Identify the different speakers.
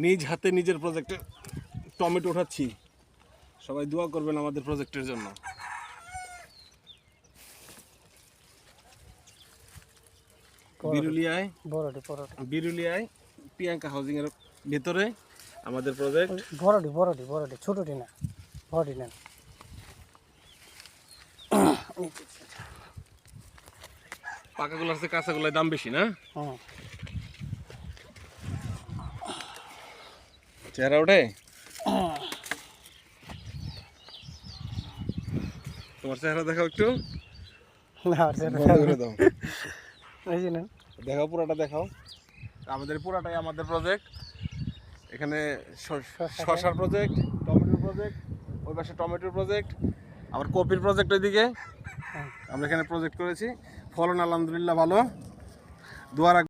Speaker 1: নিজ হাতে নিজের প্রজেক্টে টমেটো উঠাচ্ছি। সবাই দোয়া করবেন আমাদের প্রজেক্টের জন্য। বিরুলিয়ায় প্রিয়াঙ্কা হাউজিং এর ভেতরে আমাদের প্রজেক্ট।
Speaker 2: বড়টি ছোটটি না, বড়টি না।
Speaker 1: পাকাগুলোর চেয়ে কাঁচাগুলোর দাম বেশি না? চেহারা ওঠে তোমার চেহারা দেখাও একটু। দেখাও পুরাটা দেখাও। আমাদের পুরাটাই আমাদের প্রজেক্ট। এখানে শসার প্রজেক্ট, টমেটোর প্রজেক্ট, ওই পাশে টমেটোর প্রজেক্ট, আবার কপির প্রজেক্ট ওইদিকে। আমরা এখানে প্রজেক্ট করেছি। ফলন আলহামদুলিল্লাহ ভালো। দোয়া